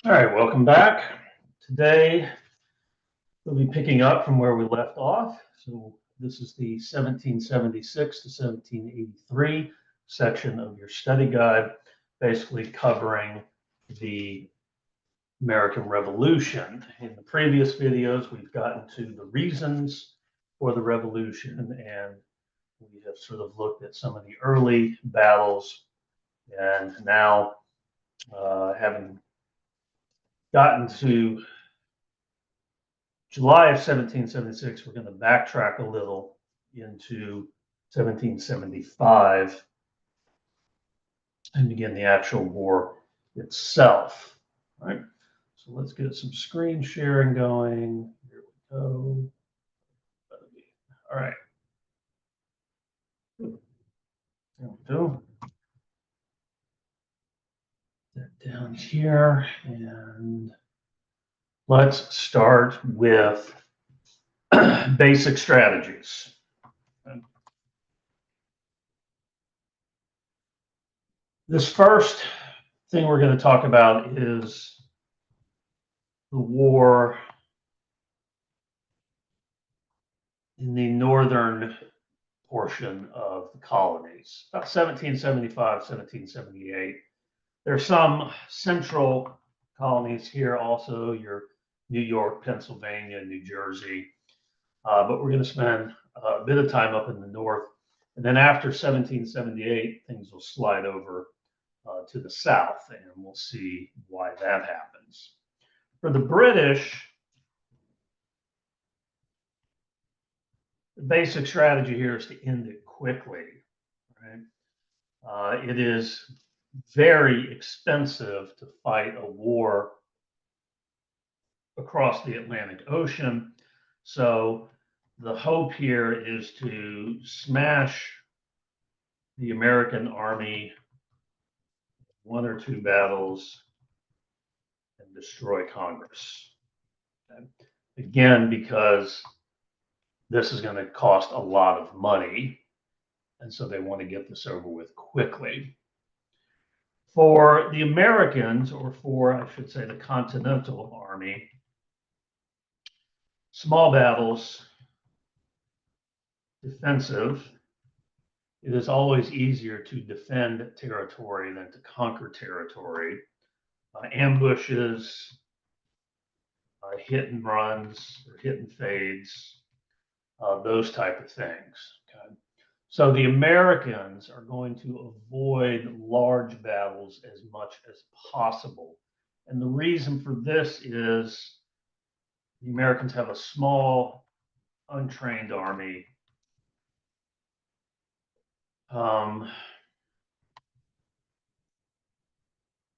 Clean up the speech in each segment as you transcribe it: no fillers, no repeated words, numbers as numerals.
All right, welcome back. Today we'll be picking up from where we left off. So this is the 1776 to 1783 section of your study guide, basically covering the American Revolution. In the previous videos, we've gotten to the reasons for the revolution, and we have sort of looked at some of the early battles. And now, having gotten to July of 1776, we're going to backtrack a little into 1775 and begin the actual war itself. All right. So let's get some screen sharing going. Here we go. All right. There we go. That down here. And let's start with basic strategies. This first thing we're going to talk about is the war in the northern portion of the colonies, about 1775, 1778. There are some central colonies here, also your New York, Pennsylvania, New Jersey, but we're going to spend a bit of time up in the north. And then after 1778, things will slide over to the south, and we'll see why that happens. For the British, the basic strategy here is to end it quickly, right? It is very expensive to fight a war across the Atlantic Ocean. So the hope here is to smash the American army, one or two battles, and destroy Congress. Okay? Again, because this is going to cost a lot of money, and so they want to get this over with quickly. For the Americans, or for, I should say, the Continental Army, small battles, defensive. It is always easier to defend territory than to conquer territory. Ambushes, hit and runs, or hit and fades, those type of things. Okay? So the Americans are going to avoid large battles as much as possible. And the reason for this is the Americans have a small, untrained army.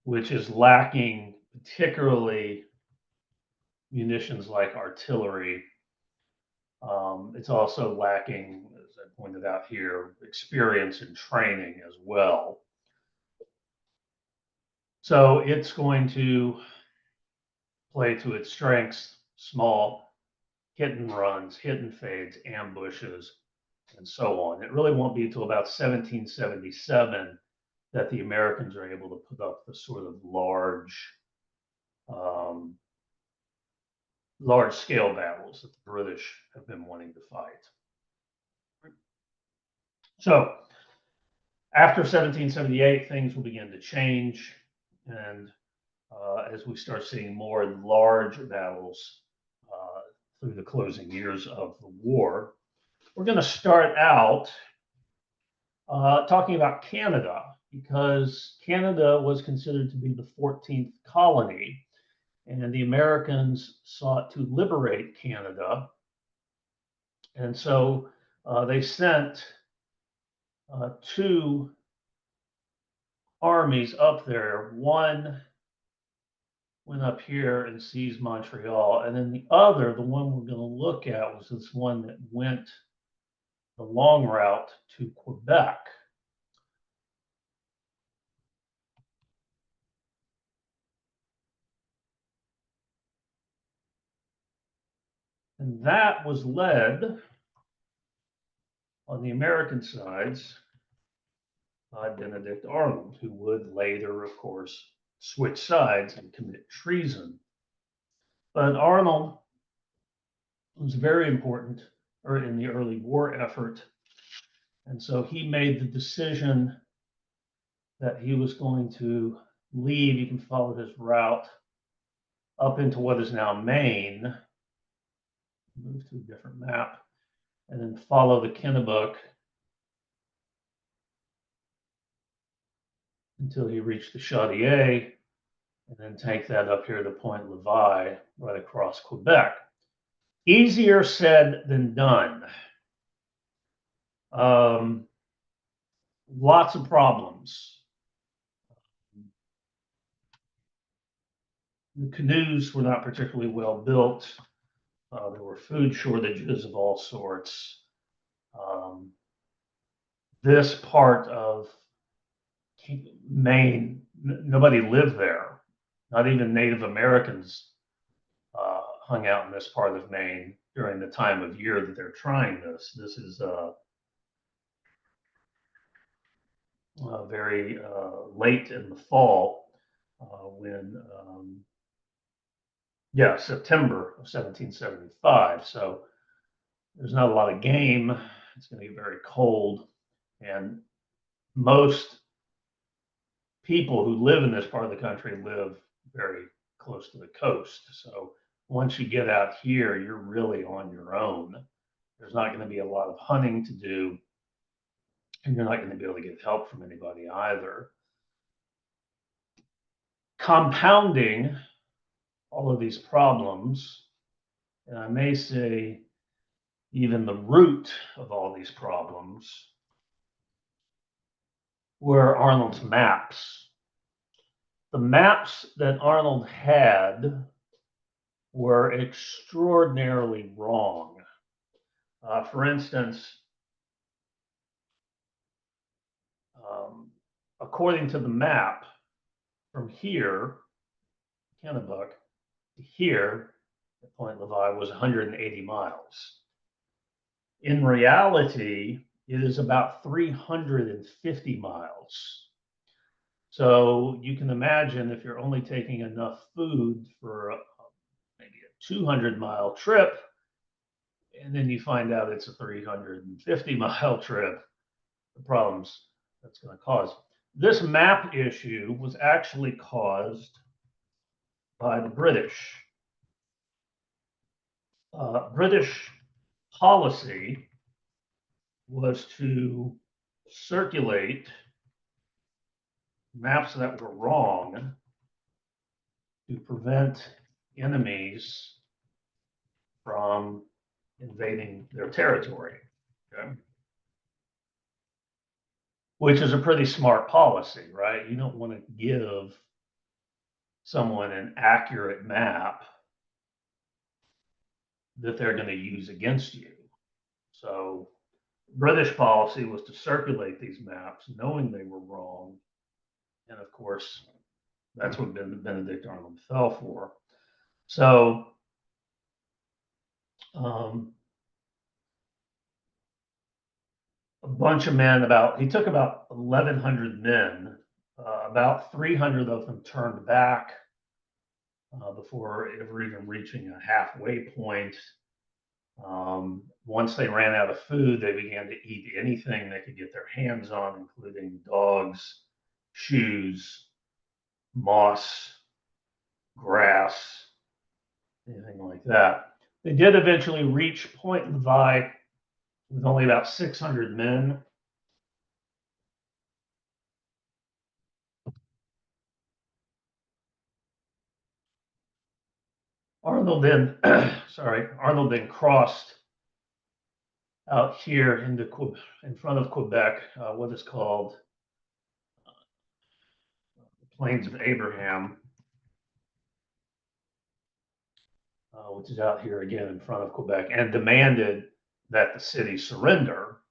Which is lacking particularly munitions like artillery. It's also lacking, as I pointed out here, experience and training as well. So it's going to play to its strengths: small hit and runs, hit and fades, ambushes, and so on. It really won't be until about 1777 that the Americans are able to put up the sort of um, large scale battles that the British have been wanting to fight. So after 1778, things will begin to change. And as we start seeing more large battles through the closing years of the war, we're going to start out talking about Canada, because Canada was considered to be the 14th colony, and the Americans sought to liberate Canada. And so they sent two armies up there. One went up here and seized Montreal, and then the other, the one we're going to look at, was this one that went the long route to Quebec. And that was led on the American sides by Benedict Arnold, who would later, of course, switch sides and commit treason. But Arnold was very important in the early war effort. And so he made the decision that he was going to leave. You can follow his route up into what is now Maine. Move to a different map, and then follow the Kennebec until he reached the Chaudière, and then take that up here to Point Levi, right across Quebec. Easier said than done. Lots of problems. The canoes were not particularly well built. There were food shortages of all sorts. This part of Maine, nobody lived there. Not even Native Americans hung out in this part of Maine during the time of year that they're trying this. This is very late in the fall when, September of 1775. So there's not a lot of game. It's going to be very cold. And most people who live in this part of the country live very close to the coast. So once you get out here, you're really on your own. There's not going to be a lot of hunting to do, and you're not going to be able to get help from anybody either. Compounding all of these problems, and I may say even the root of all these problems, were Arnold's maps. The maps that Arnold had were extraordinarily wrong. For instance, according to the map, from here, Kennebec, to here, at Point Levi, was 180 miles. In reality, it is about 350 miles. So you can imagine if you're only taking enough food for maybe a 200-mile trip, and then you find out it's a 350-mile trip, the problems that's going to cause. This map issue was actually caused by the British. British policy was to circulate maps that were wrong to prevent enemies from invading their territory. Okay? Which is a pretty smart policy, right? You don't want to give someone an accurate map that they're going to use against you. So British policy was to circulate these maps knowing they were wrong. And of course, that's what Benedict Arnold fell for. So a bunch of men, he took about 1,100 men, about 300 of them turned back before ever even reaching a halfway point. Once they ran out of food, they began to eat anything they could get their hands on, including dogs, shoes, moss, grass, anything like that. They did eventually reach Point Levi with only about 600 men. Arnold then crossed out here in front of Quebec, what is called the Plains of Abraham, which is out here again in front of Quebec, and demanded that the city surrender,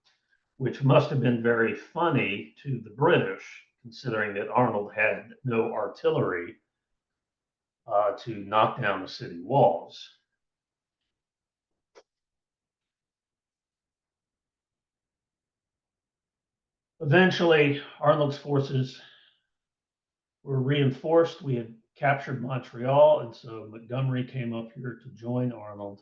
which must have been very funny to the British, considering that Arnold had no artillery to knock down the city walls. Eventually, Arnold's forces were reinforced. We had captured Montreal, and so Montgomery came up here to join Arnold.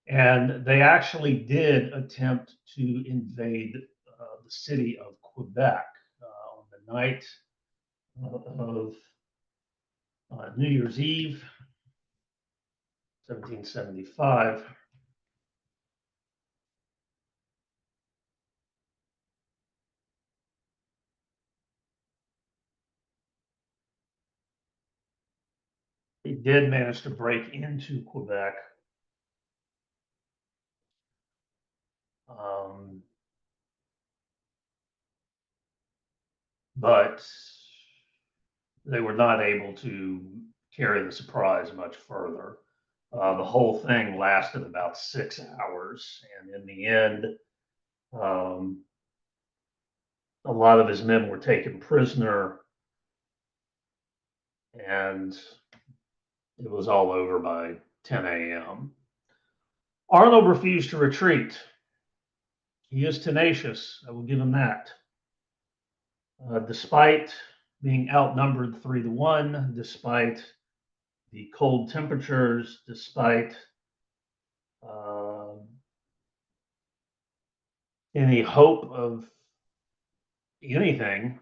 And they actually did attempt to invade the city of Quebec on the night of New Year's Eve, 1775. They did manage to break into Quebec. But they were not able to carry the surprise much further. The whole thing lasted about 6 hours, and in the end, a lot of his men were taken prisoner, and it was all over by 10 a.m. Arnold refused to retreat. He is tenacious, I will give him that. Despite being outnumbered 3-1, despite the cold temperatures, despite any hope of anything,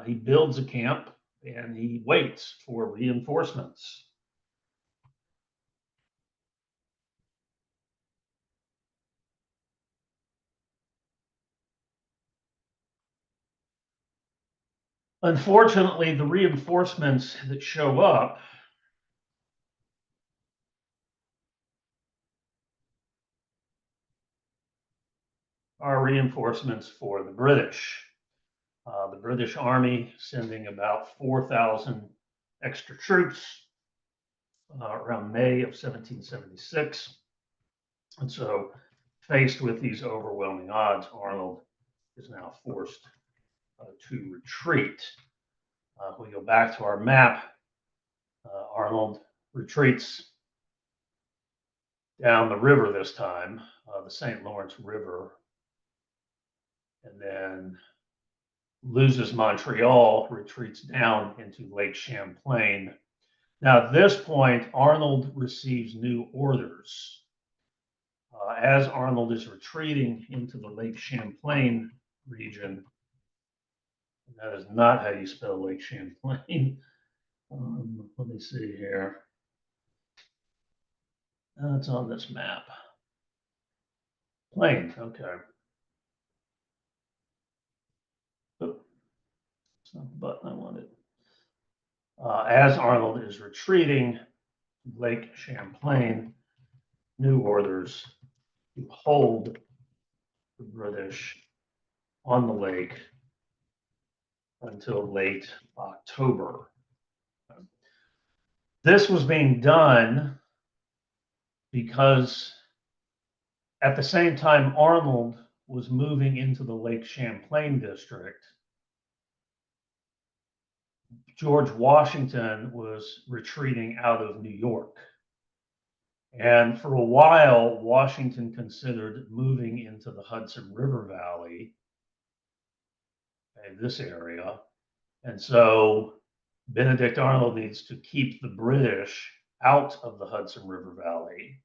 he builds a camp and he waits for reinforcements. Unfortunately, the reinforcements that show up are reinforcements for the British. The British Army sending about 4,000 extra troops around May of 1776. And so, faced with these overwhelming odds, Arnold is now forced to retreat. If we go back to our map, Arnold retreats down the river this time, the St. Lawrence River, and then loses Montreal, retreats down into Lake Champlain. Now, at this point, Arnold receives new orders. As Arnold is retreating into the Lake Champlain region, and that is not how you spell Lake Champlain. Let me see here. It's on this map. Plain, okay. Oh, it's not the button I wanted. As Arnold is retreating, Lake Champlain, new orders to hold the British on the lake until late October. This was being done because at the same time Arnold was moving into the Lake Champlain district, George Washington was retreating out of New York. And for a while, Washington considered moving into the Hudson River Valley, this area. And so Benedict Arnold needs to keep the British out of the Hudson River Valley.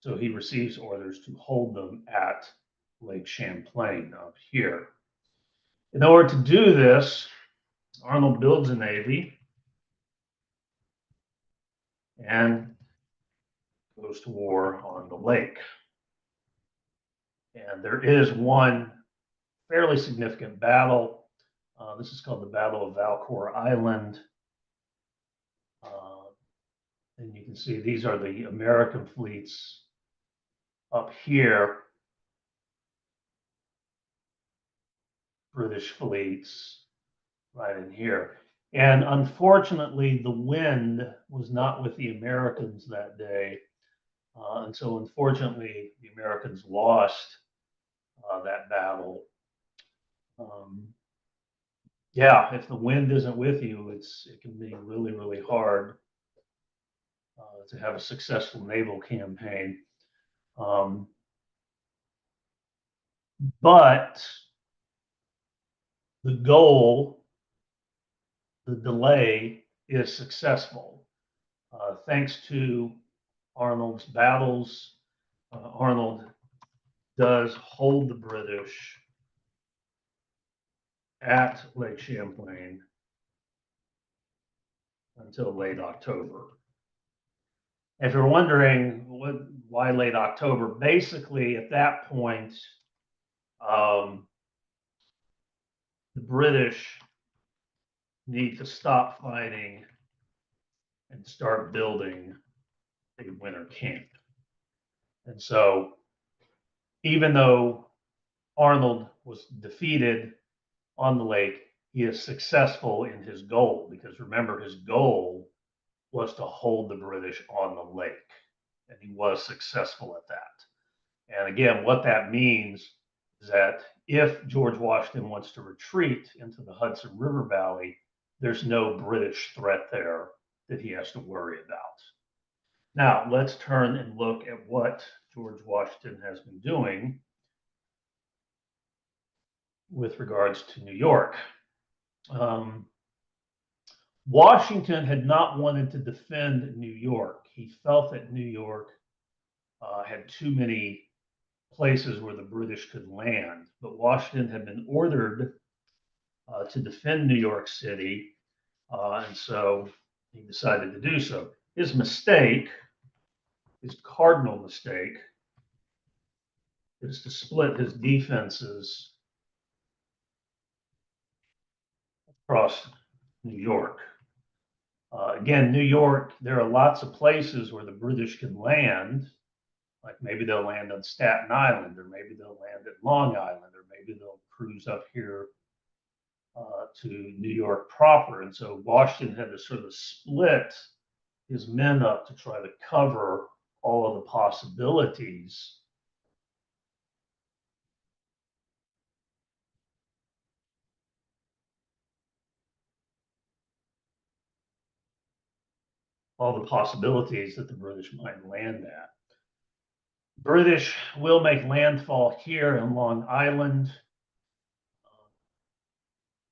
So he receives orders to hold them at Lake Champlain up here. In order to do this, Arnold builds a navy and goes to war on the lake. And there is one fairly significant battle. This is called the Battle of Valcour Island. And you can see these are the American fleets up here, British fleets right in here. And unfortunately, the wind was not with the Americans that day. And so unfortunately, the Americans lost that battle. Yeah, if the wind isn't with you, it can be really, really hard to have a successful naval campaign. But the goal the delay is successful. Thanks to Arnold's battles, Arnold does hold the British at Lake Champlain until late October. If you're wondering why late October, basically at that point, the British need to stop fighting and start building a winter camp. And so, even though Arnold was defeated on the lake, he is successful in his goal, because remember, his goal was to hold the British on the lake, and he was successful at that. And again, what that means is that if George Washington wants to retreat into the Hudson River Valley, there's no British threat there that he has to worry about. Now, let's turn and look at what George Washington has been doing with regards to New York. Washington had not wanted to defend New York. He felt that New York had too many places where the British could land, but Washington had been ordered to defend New York City, and so he decided to do so. His mistake, his cardinal mistake, is to split his defenses across New York. Again, New York, there are lots of places where the British can land, like maybe they'll land on Staten Island, or maybe they'll land at Long Island, or maybe they'll cruise up here to New York proper. And so Washington had to sort of split his men up to try to cover all of the possibilities that the British might land at. British will make landfall here in Long Island,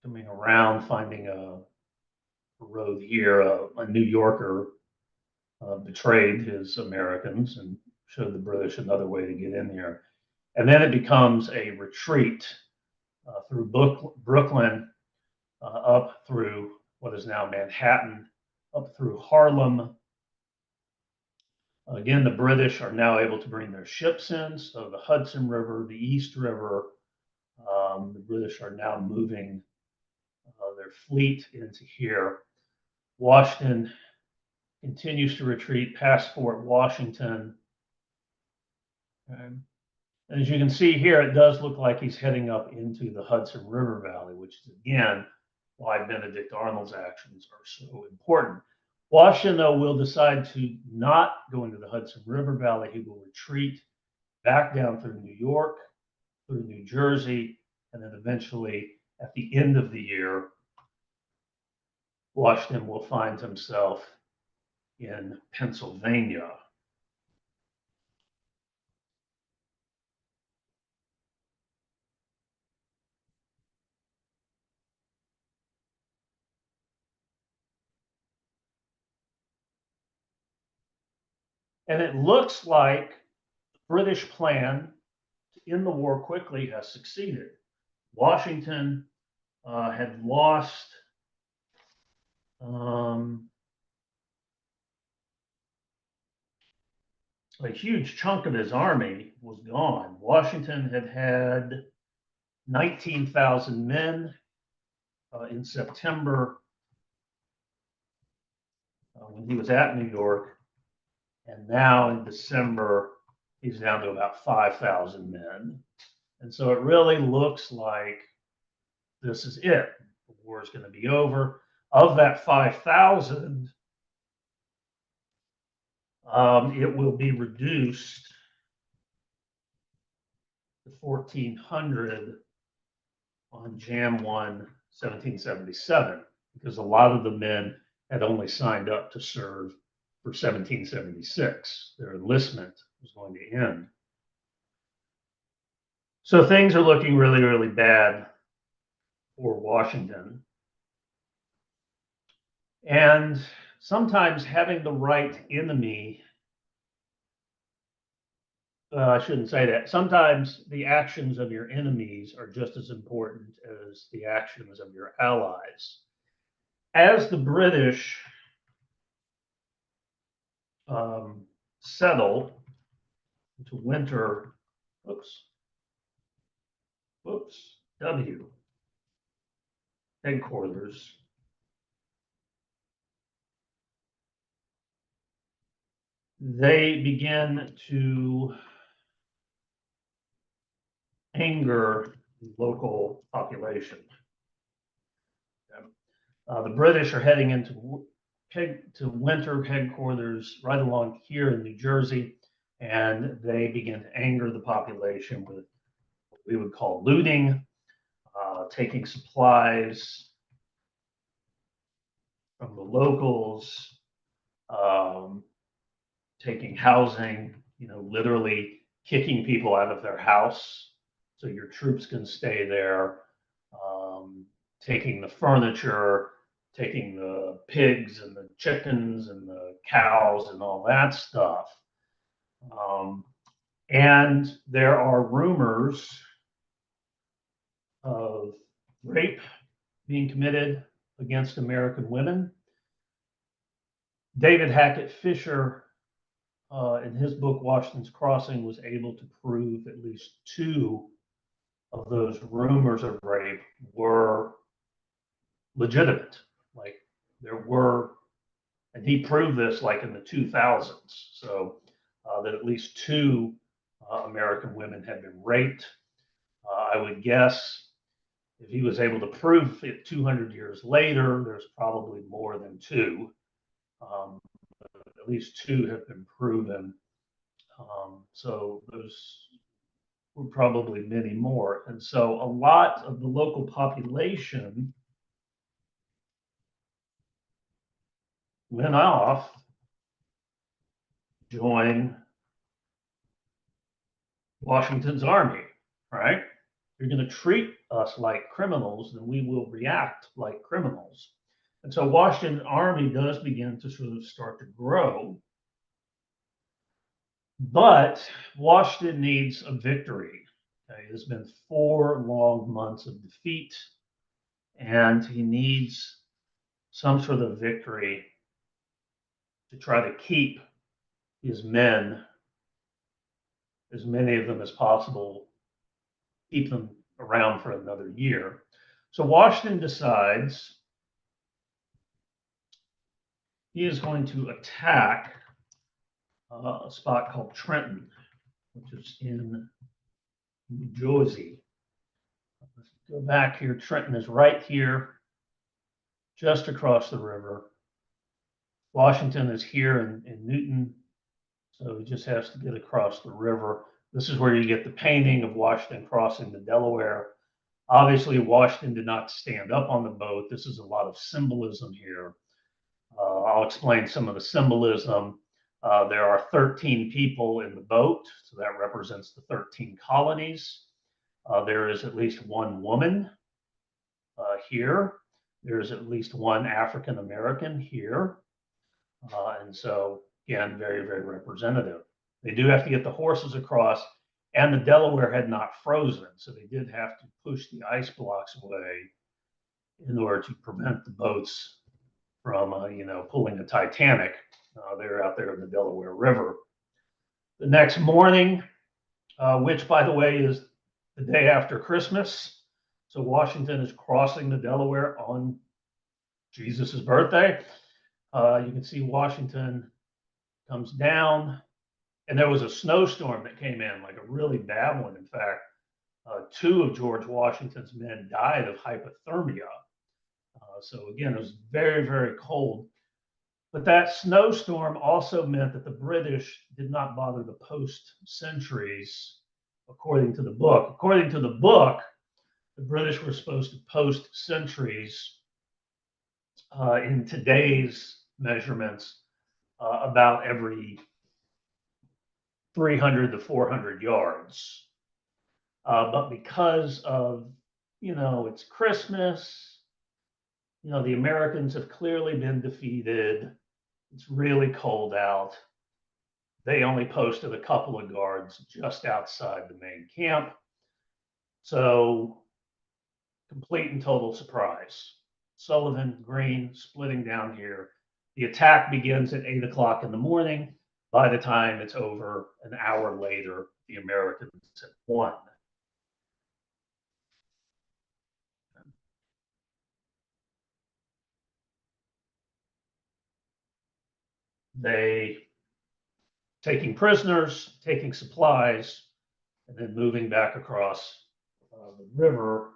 coming around, finding a road here. A New Yorker betrayed his Americans and showed the British another way to get in here. And then it becomes a retreat through Brooklyn, up through what is now Manhattan, up through Harlem. Again, the British are now able to bring their ships in. So the Hudson River, the East River, the British are now moving their fleet into here. Washington continues to retreat past Fort Washington. And as you can see here, it does look like he's heading up into the Hudson River Valley, which is again why Benedict Arnold's actions are so important. Washington, though, will decide to not go into the Hudson River Valley. He will retreat back down through New York, through New Jersey, and then eventually at the end of the year, Washington will find himself in Pennsylvania. And it looks like the British plan to end the war quickly has succeeded. Washington had lost a huge chunk of his army was gone. Washington had 19,000 men in September when he was at New York. And now in December, he's down to about 5,000 men. And so it really looks like this is it. The war is going to be over. Of that 5,000, it will be reduced to 1,400 on Jan 1, 1777, because a lot of the men had only signed up to serve for 1776. Their enlistment was going to end. So things are looking really, really bad for Washington. And sometimes having the right enemy, I shouldn't say that. Sometimes the actions of your enemies are just as important as the actions of your allies. As the British settle into winter, W headquarters, they begin to anger the local population. The British are heading into winter headquarters right along here in New Jersey, and they begin to anger the population with what we would call looting, taking supplies from the locals, taking housing, literally kicking people out of their house so your troops can stay there, taking the furniture, taking the pigs and the chickens and the cows and all that stuff. And there are rumors of rape being committed against American women. David Hackett Fischer, in his book Washington's Crossing, was able to prove at least 2 of those rumors of rape were legitimate. Like there were, and he proved this like in the 2000s. So that at least 2 American women had been raped. I would guess if he was able to prove it 200 years later, there's probably more than 2. At least 2 have been proven. So those were probably many more. And so a lot of the local population went off, join Washington's army, right? You're going to treat us like criminals, then we will react like criminals. And so Washington's army does begin to sort of start to grow. But Washington needs a victory. Okay? It's been 4 long months of defeat, and he needs some sort of victory to try to keep his men, as many of them as possible, keep them around for another year. So Washington decides he is going to attack a spot called Trenton, which is in New Jersey. Let's go back here. Trenton is right here, just across the river. Washington is here in Newton, so he just has to get across the river. This is where you get the painting of Washington crossing the Delaware. Obviously, Washington did not stand up on the boat. This is a lot of symbolism here. I'll explain some of the symbolism. There are 13 people in the boat, so that represents the 13 colonies. There is at least 1 woman here. There's at least 1 African American here. And so, again, very, very representative. They do have to get the horses across, and the Delaware had not frozen, so they did have to push the ice blocks away in order to prevent the boats from, pulling the Titanic. They're out there in the Delaware River. The next morning, which, by the way, is the day after Christmas, so Washington is crossing the Delaware on Jesus's birthday. You can see Washington comes down, and there was a snowstorm that came in, like a really bad one. In fact, 2 of George Washington's men died of hypothermia. So again, it was very, very cold. But that snowstorm also meant that the British did not bother to post sentries, according to the book. According to the book, the British were supposed to post sentries in today's measurements about every 300 to 400 yards. But because of, it's Christmas, the Americans have clearly been defeated. It's really cold out. They only posted a couple of guards just outside the main camp. So, complete and total surprise. Sullivan, Greene splitting down here. The attack begins at 8 o'clock in the morning. By the time it's over, an hour later, the Americans have won. They taking prisoners, taking supplies, and then moving back across the river.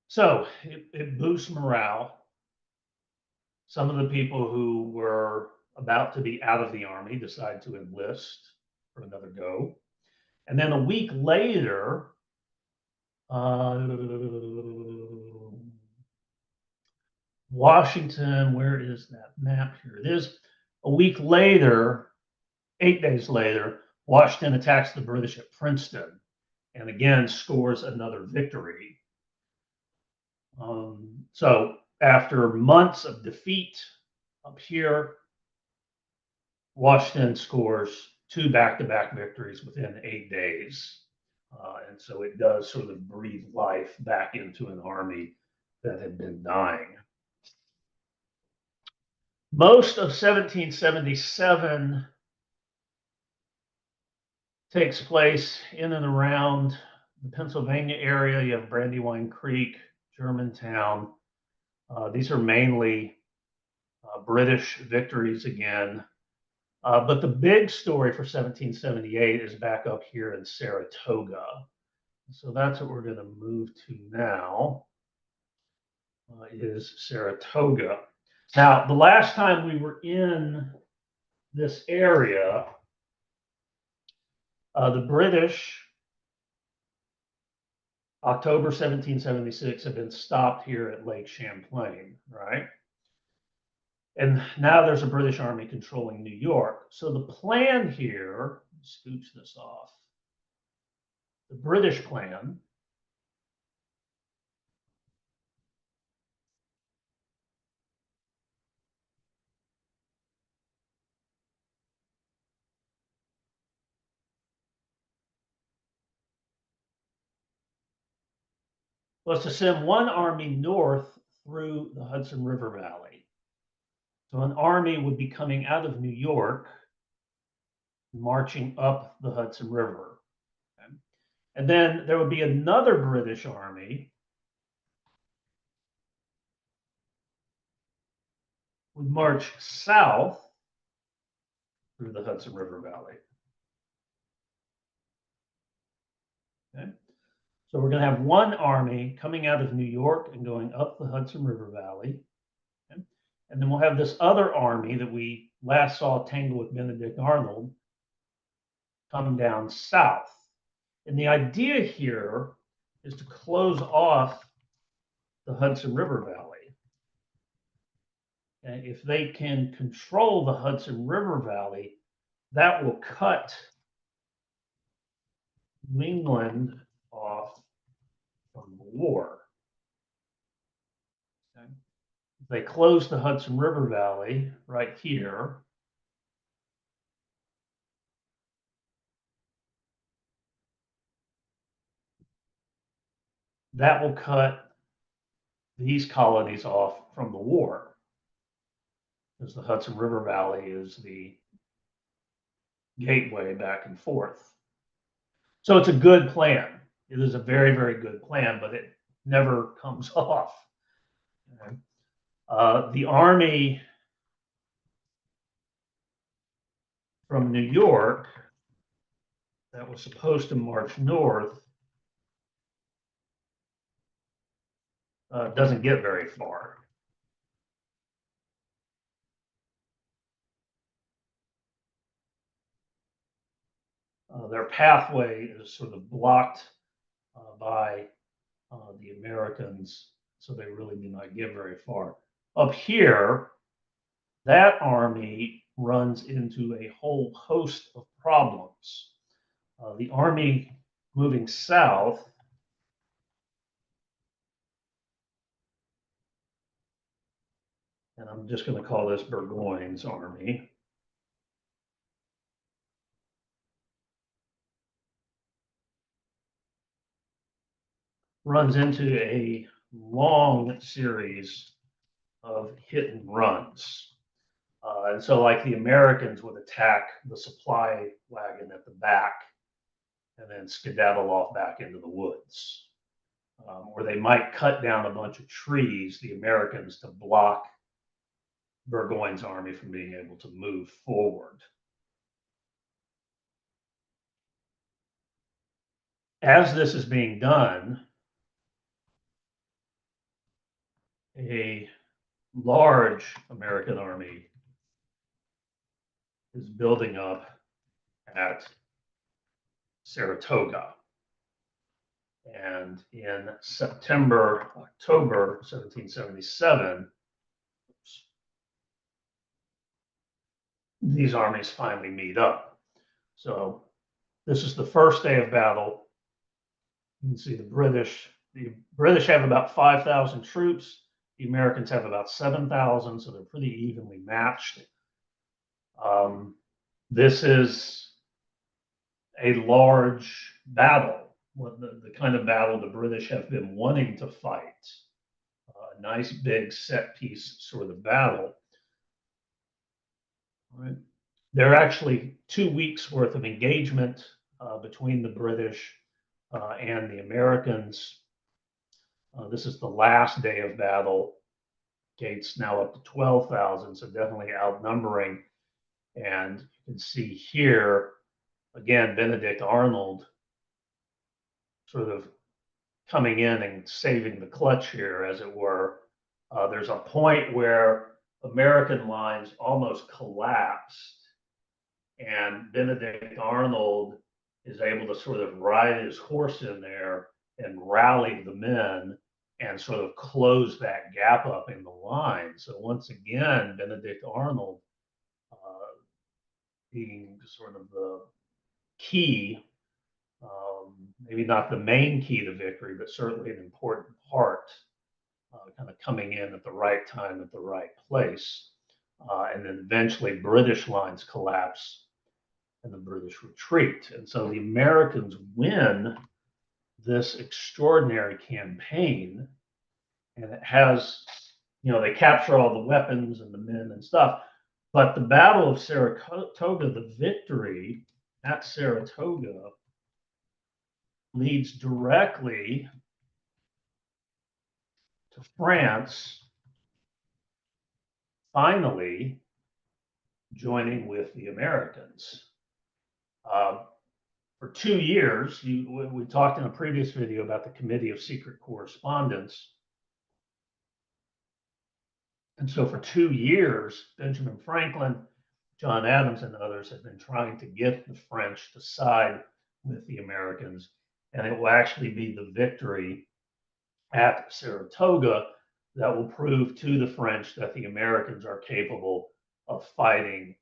So it boosts morale. Some of the people who were about to be out of the army decide to enlist for another go. And then a week later, Washington, where is that map? Here it is. A week later, 8 days later, Washington attacks the British at Princeton and again scores another victory. So after months of defeat up here, Washington scores 2 back-to-back victories within 8 days. And so it does sort of breathe life back into an army that had been dying. Most of 1777 takes place in and around the Pennsylvania area. You have Brandywine Creek, Germantown. These are mainly British victories again. But the big story for 1778 is back up here in Saratoga. So that's what we're going to move to now, is Saratoga. Now, the last time we were in this area, the British, October 1776, have been stopped here at Lake Champlain, right? And now there's a British army controlling New York. So the plan here, scooch this off, the British plan was to send one army north through the Hudson River Valley. So an army would be coming out of New York, marching up the Hudson River. Okay? And then there would be another British army would march south through the Hudson River Valley. Okay? So we're going to have one army coming out of New York and going up the Hudson River Valley. Okay? And then we'll have this other army that we last saw tangle with Benedict Arnold come down south. And the idea here is to close off the Hudson River Valley. And if they can control the Hudson River Valley, that will cut New England off from the war. Okay? If they close the Hudson River Valley right here, that will cut these colonies off from the war, because the Hudson River Valley is the gateway back and forth. So it's a good plan. It is a very, very good plan, but it never comes off. Okay? The army from New York that was supposed to march north doesn't get very far. Their pathway is sort of blocked by the Americans, so they really do not get very far. Up here, that army runs into a whole host of problems. The army moving south and I'm just going to call this Burgoyne's army. Runs into a long series of hit and runs. And so, like, the Americans would attack the supply wagon at the back and then skedaddle off back into the woods. Or they might cut down a bunch of trees, the Americans, to block Burgoyne's army from being able to move forward. As this is being done, a large American army is building up at Saratoga. And in September, October 1777, these armies finally meet up. So this is the first day of battle. You can see the British have about 5,000 troops. The Americans have about 7,000, so they're pretty evenly matched. This is a large battle, the kind of battle the British have been wanting to fight. A nice big set piece sort of battle. All right. There are actually 2 weeks worth of engagement between the British and the Americans. This is the last day of battle. Gates now up to 12,000, so definitely outnumbering. And you can see here, again, Benedict Arnold sort of coming in and saving the clutch here, as it were. There's a point where American lines almost collapsed, and Benedict Arnold is able to sort of ride his horse in there and rally the men and sort of close that gap up in the line. So once again, Benedict Arnold being sort of the key, maybe not the main key to victory, but certainly an important part, kind of coming in at the right time at the right place. And then eventually British lines collapse and the British retreat. And so the Americans win this extraordinary campaign, and it has, they capture all the weapons and the men and stuff. But the Battle of Saratoga, the victory at Saratoga, leads directly to France finally joining with the Americans. For 2 years, we talked in a previous video about the Committee of Secret Correspondence. And so for 2 years, Benjamin Franklin, John Adams, and others have been trying to get the French to side with the Americans. And it will actually be the victory at Saratoga that will prove to the French that the Americans are capable of fighting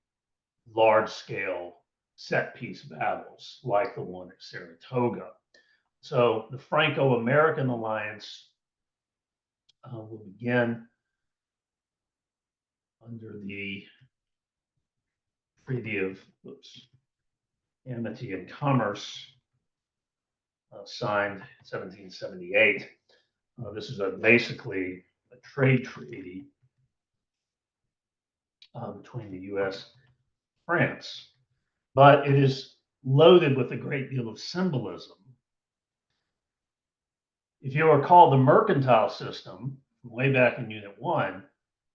large-scale set-piece battles like the one at Saratoga. So the Franco-American alliance will begin under the Treaty of Amity and Commerce, signed in 1778. This is basically a trade treaty between the U.S. and France, but it is loaded with a great deal of symbolism. If you recall the mercantile system from way back in Unit 1,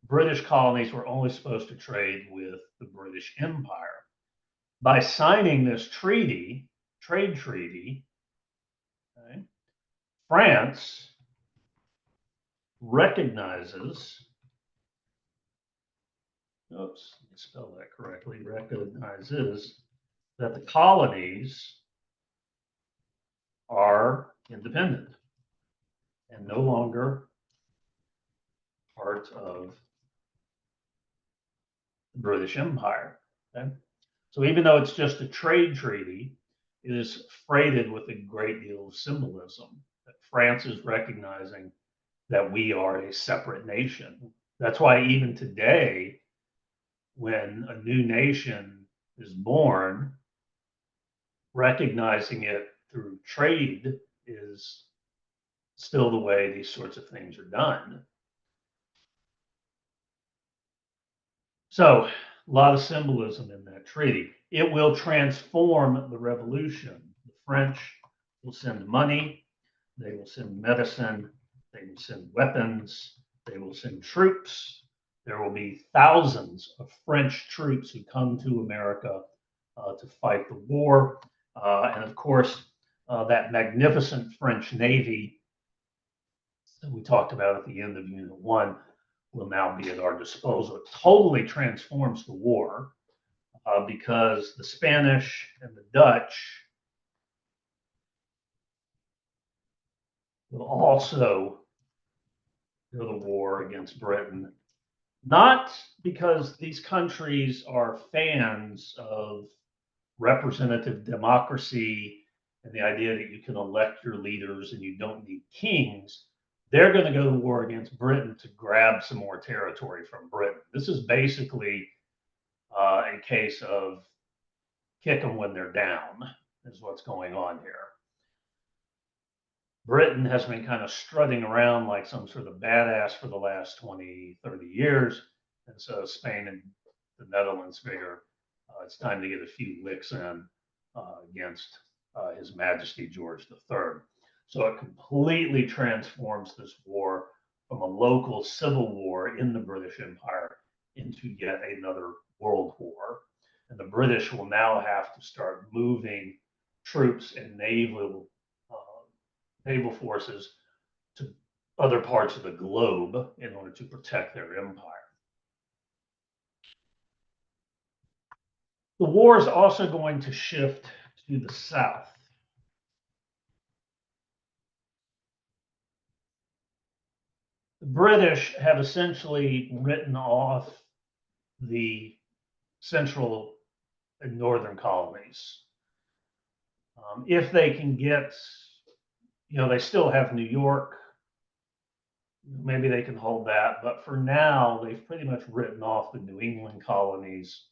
British colonies were only supposed to trade with the British Empire. By signing this treaty, trade treaty, okay, France recognizes, let me spell that correctly, recognizes that the colonies are independent and no longer part of the British Empire. Okay? So even though it's just a trade treaty, it is freighted with a great deal of symbolism that France is recognizing that we are a separate nation That's why even today, when a new nation is born, recognizing it through trade is still the way these sorts of things are done. So, a lot of symbolism in that treaty. It will transform the revolution. The French will send money, they will send medicine, they will send weapons, they will send troops. There will be thousands of French troops who come to America to fight the war. And of course, that magnificent French Navy that we talked about at the end of Unit 1 will now be at our disposal. It totally transforms the war because the Spanish and the Dutch will also go to war against Britain, not because these countries are fans of representative democracy and the idea that you can elect your leaders and you don't need kings. They're going to go to war against Britain to grab some more territory from Britain. This is basically a case of kick them when they're down, is what's going on here. Britain has been kind of strutting around like some sort of badass for the last 20, 30 years. And so Spain and the Netherlands figure it's time to get a few licks in against His Majesty George III. So it completely transforms this war from a local civil war in the British Empire into yet another world war. And the British will now have to start moving troops and naval forces to other parts of the globe in order to protect their empire. The war is also going to shift to the south. The British have essentially written off the central and northern colonies. If they can get, they still have New York. Maybe they can hold that. But for now, they've pretty much written off the New England colonies.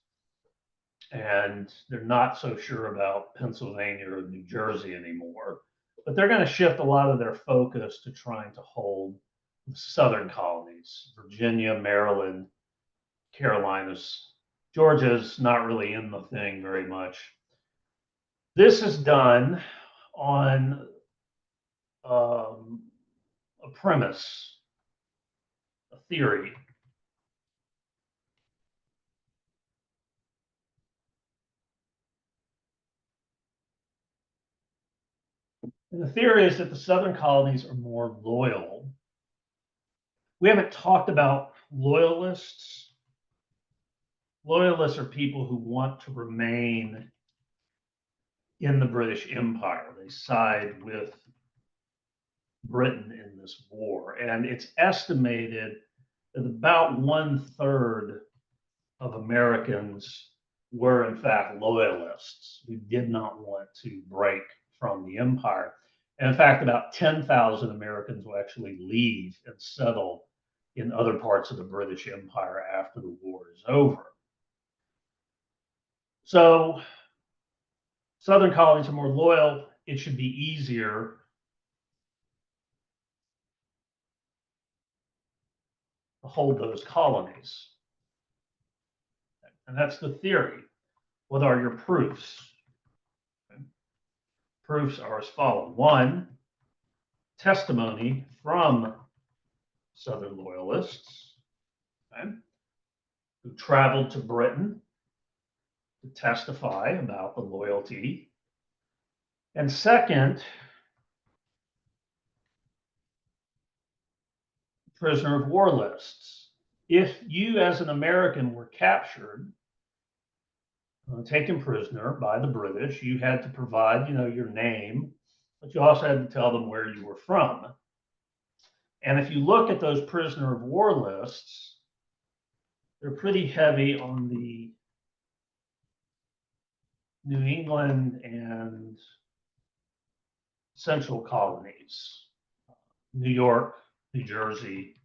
And they're not so sure about Pennsylvania or New Jersey anymore. But they're going to shift a lot of their focus to trying to hold the southern colonies, Virginia, Maryland, Carolinas. Georgia's not really in the thing very much. This is done on a premise, a theory. And the theory is that the southern colonies are more loyal. We haven't talked about loyalists. Loyalists are people who want to remain in the British Empire. They side with Britain in this war. And it's estimated that about 1/3 of Americans were, in fact, loyalists who did not want to break from the empire. And in fact, about 10,000 Americans will actually leave and settle in other parts of the British Empire after the war is over. So, Southern colonies are more loyal. It should be easier to hold those colonies. And that's the theory. What are your proofs? Okay. Proofs are as follows. One, testimony from Southern loyalists, okay, who traveled to Britain to testify about the loyalty. And second, prisoner of war lists. If you as an American were captured, taken prisoner by the British, you had to provide, your name, but you also had to tell them where you were from. And if you look at those prisoner of war lists, they're pretty heavy on the New England and central colonies, New York, New Jersey,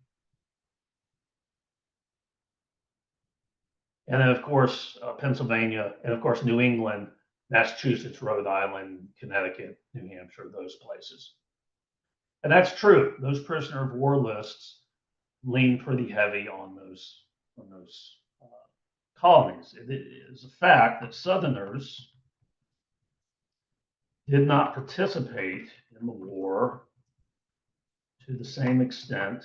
And then, of course, Pennsylvania, and of course, New England, Massachusetts, Rhode Island, Connecticut, New Hampshire, those places. And that's true. Those prisoner of war lists lean pretty heavy on those colonies. It is a fact that Southerners did not participate in the war to the same extent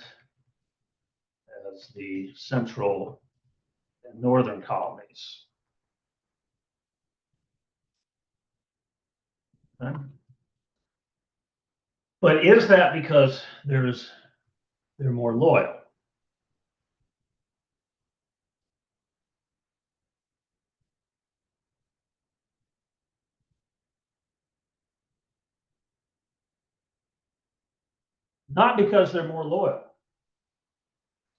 as the central and northern colonies. Okay. But is that because they're more loyal? Not because they're more loyal.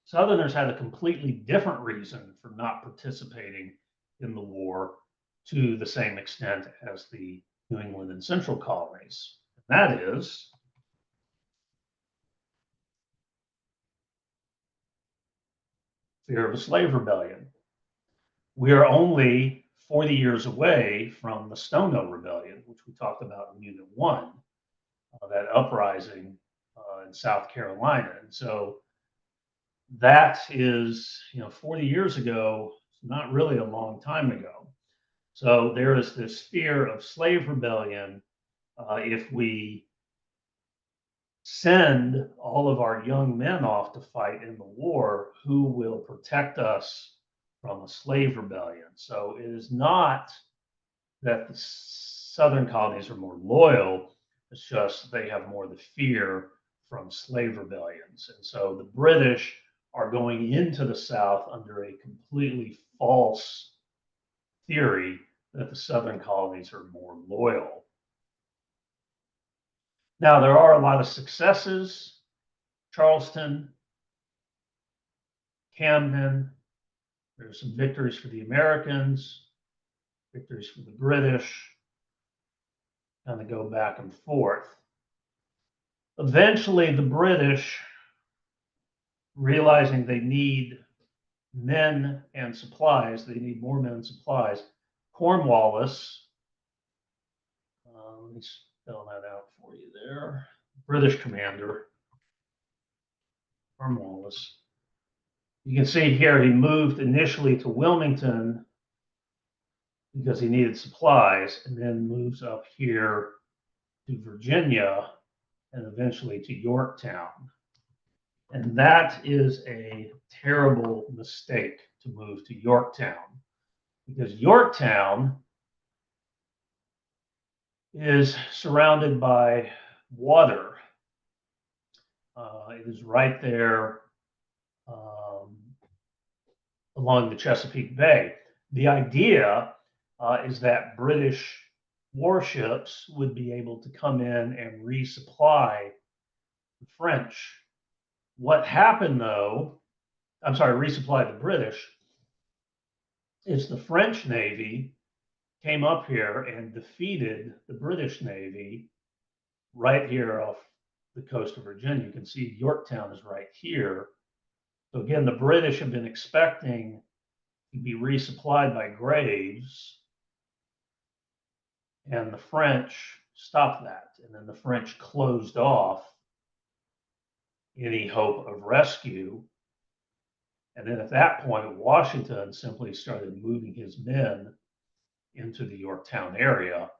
Southerners had a completely different reason for not participating in the war to the same extent as the New England and Central colonies. And that is fear of a slave rebellion. We are only 40 years away from the Stono Rebellion, which we talked about in Unit 1, that uprising in South Carolina. And so that is, 40 years ago, not really a long time ago. So there is this fear of slave rebellion. If we send all of our young men off to fight in the war, who will protect us from a slave rebellion? So it is not that the Southern colonies are more loyal, it's just they have more the fear from slave rebellions. And so the British are going into the South under a completely false theory that the Southern colonies are more loyal. Now, there are a lot of successes. Charleston, Camden, there's some victories for the Americans, victories for the British, kind of go back and forth. Eventually, the British, realizing they need men and supplies, they need more men and supplies. Cornwallis, let me spell that out for you there. British commander, Cornwallis. You can see here he moved initially to Wilmington because he needed supplies, and then moves up here to Virginia and eventually to Yorktown. And that is a terrible mistake to move to Yorktown, because Yorktown is surrounded by water. It is right there along the Chesapeake Bay. The idea is that British warships would be able to come in and resupply the French. What happened, though, resupply the British, is the French Navy came up here and defeated the British Navy right here off the coast of Virginia. You can see Yorktown is right here. So again, the British have been expecting to be resupplied by Graves, and the French stopped that. And then the French closed off any hope of rescue. And then at that point, Washington simply started moving his men into the Yorktown area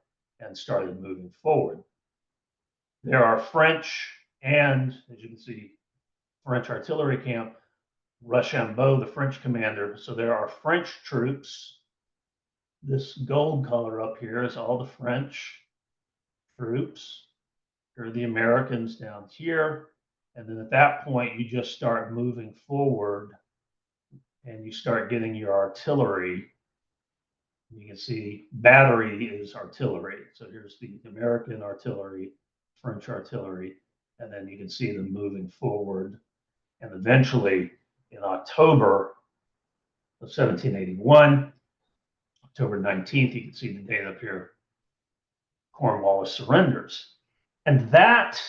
and started moving forward. There are French and, as you can see, French artillery camp, Rochambeau, the French commander. So there are French troops. This gold color up here is all the French troops. Here are the Americans down here. And then at that point, you just start moving forward and you start getting your artillery. You can see battery is artillery. So here's the American artillery, French artillery, and then you can see them moving forward. And eventually, in October of 1781, October 19th, you can see the date up here, Cornwallis surrenders. And that,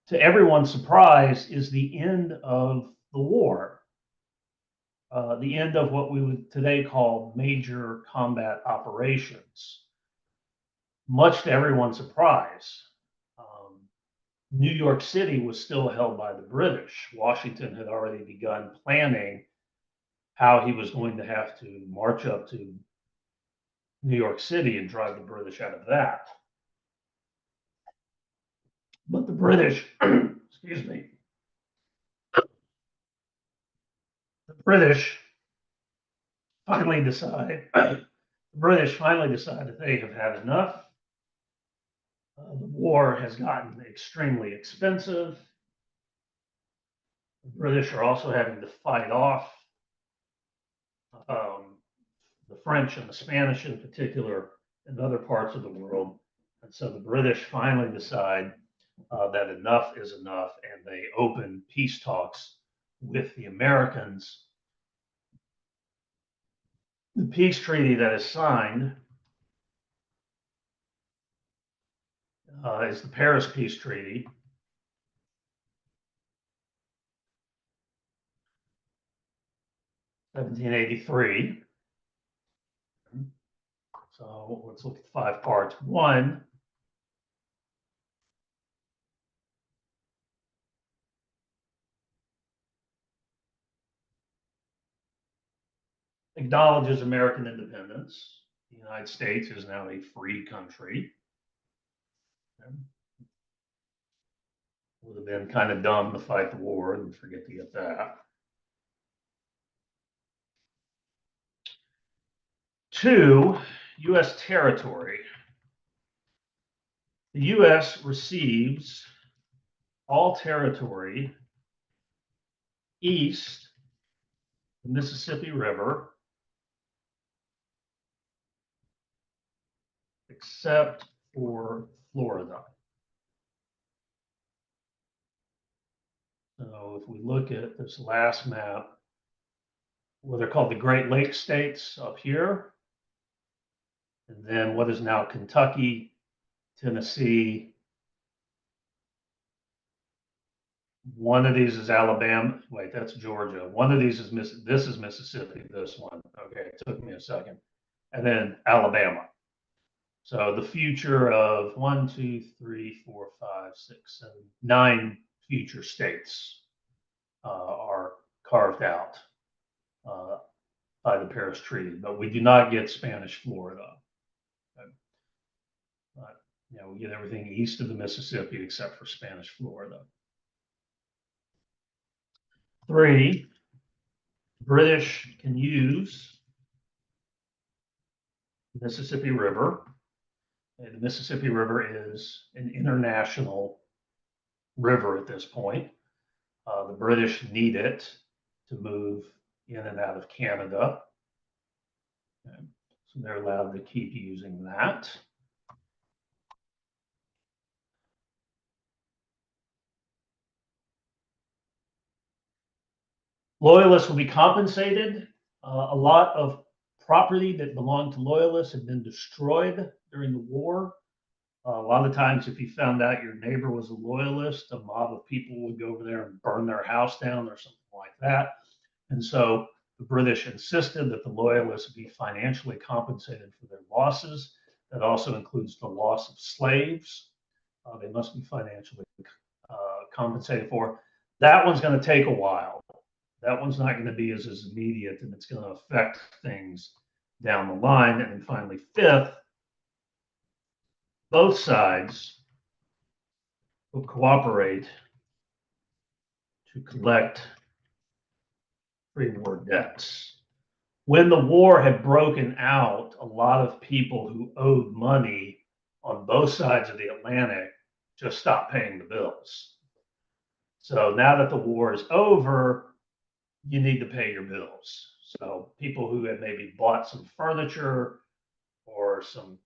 to everyone's surprise, is the end of the war. the end of what we would today call major combat operations. Much to everyone's surprise, New York City was still held by the British. Washington had already begun planning how he was going to have to march up to New York City and drive the British out of that. But the British, excuse me, the British finally decide, the British finally decide that they have had enough. The war has gotten extremely expensive. The British are also having to fight off the French and the Spanish in particular in other parts of the world. And so the British finally decide that enough is enough, and they open peace talks with the Americans. The peace treaty that is signed is the Paris Peace Treaty. (1783). So let's look at 5 parts. 1, acknowledges American independence. The United States is now a free country. Would have been kind of dumb to fight the war and forget to get that. 2, U.S. territory. The U.S. receives all territory east of the Mississippi River, except for Florida. So if we look at this last map, what they're called the Great Lakes states up here, and then what is now Kentucky, Tennessee. One of these is Alabama. Wait, that's Georgia. One of these is this is Mississippi. This one. Okay, it took me a second. And then Alabama. So the future of 1, 2, 3, 4, 5, 6, 7, 9 future states are carved out by the Paris Treaty, but we do not get Spanish Florida. Okay. But, we get everything east of the Mississippi except for Spanish Florida. 3, British can use the Mississippi River. The Mississippi River is an international river at this point. The British need it to move in and out of Canada. Okay. So they're allowed to keep using that. Loyalists will be compensated. A lot of property that belonged to loyalists had been destroyed during the war. A lot of times, if you found out your neighbor was a loyalist, a mob of people would go over there and burn their house down or something like that. And so the British insisted that the loyalists be financially compensated for their losses. That also includes the loss of slaves. They must be financially compensated for. That one's going to take a while. That one's not going to be as immediate, and it's going to affect things down the line. And then finally, 5th, both sides will cooperate to collect pre-war debts. When the war had broken out, a lot of people who owed money on both sides of the Atlantic just stopped paying the bills. So now that the war is over, you need to pay your bills. So people who had maybe bought some furniture or some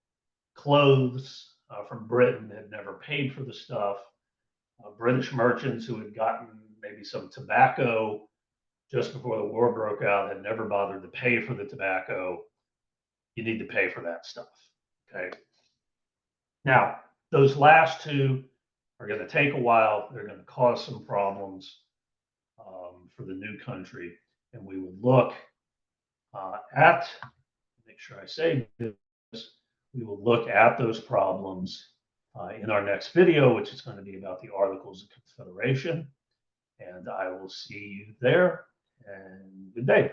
clothes from Britain had never paid for the stuff. British merchants who had gotten maybe some tobacco just before the war broke out had never bothered to pay for the tobacco. You need to pay for that stuff. Okay. Now, those last 2 are going to take a while. They're going to cause some problems for the new country. and we would look at, make sure I say this, we will look at those problems in our next video, which is going to be about the Articles of Confederation. And I will see you there, and good day.